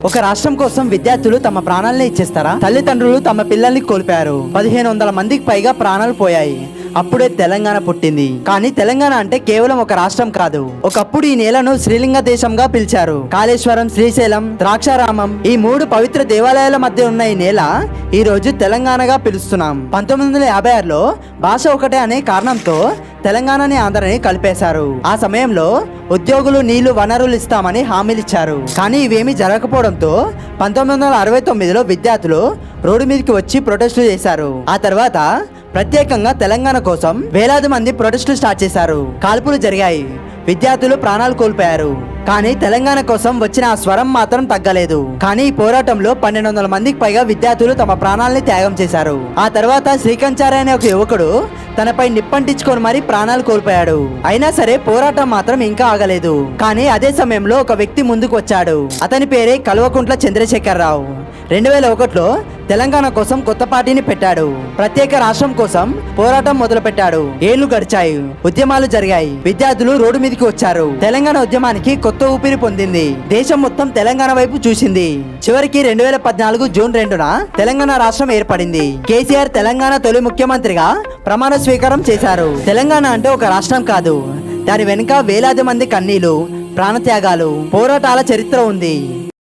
ఒక రాష్ట్రం కోసం విద్యార్థులు తమ ప్రాణాలని ఇచ్చేస్తారా? తల్లిదండ్రులు తమ పిల్లల్ని కోల్పోయారు. 1500 మందికి పైగా ప్రాణాలు పోయాయి. అప్పుడే తెలంగాణ పుట్టింది. కానీ తెలంగాణ అంటే కేవలం ఒక రాష్ట్రం కాదు. ఒకప్పుడు ఈ నేలను శ్రీలింగ దేశంగా పిలిచారు. కాళేశ్వరం, శ్రీశైలం, ద్రాక్షారామం ఈ 3 పవిత్ర దేవాలయాల మధ్య ఉన్న ఈ నేల ఈ రోజు తెలంగాణగా పిలుస్తున్నాం. 1956లో భాష ఒకటే అనే కారణంతో తెలంగాణని ఆంధ్రని కలిపేశారు. ఆ సమయంలో ఉద్యోగులు, నీళ్లు, వనరులు ఇస్తామని హామీలిచ్చారు. కానీ ఇవేమీ జరగకపోవడంతో 1969లో విద్యార్థులు రోడ్డు మీదకి వచ్చి ప్రొటెస్టులు చేశారు. ఆ తర్వాత ప్రత్యేకంగా తెలంగాణ కోసం వేలాది మంది ప్రొటెస్టులు స్టార్ట్ చేశారు. కాల్పులు జరిగాయి. విద్యార్థులు ప్రాణాలు కోల్పోయారు. కానీ తెలంగాణ కోసం వచ్చిన ఆ స్వరం మాత్రం తగ్గలేదు. కానీ ఈ పోరాటంలో 1200 మందికి పైగా విద్యార్థులు తమ ప్రాణాలని త్యాగం చేశారు. ఆ తర్వాత శ్రీకంచారి అనే ఒక యువకుడు తనపై నిప్పంటించుకొని మరీ ప్రాణాలు కోల్పోయాడు. అయినా సరే పోరాటం మాత్రం ఇంకా ఆగలేదు. కానీ అదే సమయంలో ఒక వ్యక్తి ముందుకు వచ్చాడు. అతని పేరే కల్వకుంట్ల చంద్రశేఖరరావు. 2001లో తెలంగాణ కోసం కొత్త పార్టీని పెట్టాడు. ప్రత్యేక రాష్ట్రం కోసం పోరాటం మొదలు పెట్టాడు. ఏళ్లు గడిచాయి. ఉద్యమాలు జరిగాయి. విద్యార్థులు రోడ్డు మీదకి వచ్చారు. తెలంగాణ ఉద్యమానికి కొత్త ఊపిరి పొందింది. దేశం మొత్తం తెలంగాణ వైపు చూసింది. చివరికి 2014 జూన్ 2న తెలంగాణ రాష్ట్రం ఏర్పడింది. కేసీఆర్ తెలంగాణ తొలి ముఖ్యమంత్రిగా ప్రమాణ స్వీకారం చేశారు. తెలంగాణ అంటే ఒక రాష్ట్రం కాదు. దాని వెనుక వేలాది మంది కన్నీళ్లు, ప్రాణత్యాగాలు, పోరాటాల చరిత్ర ఉంది.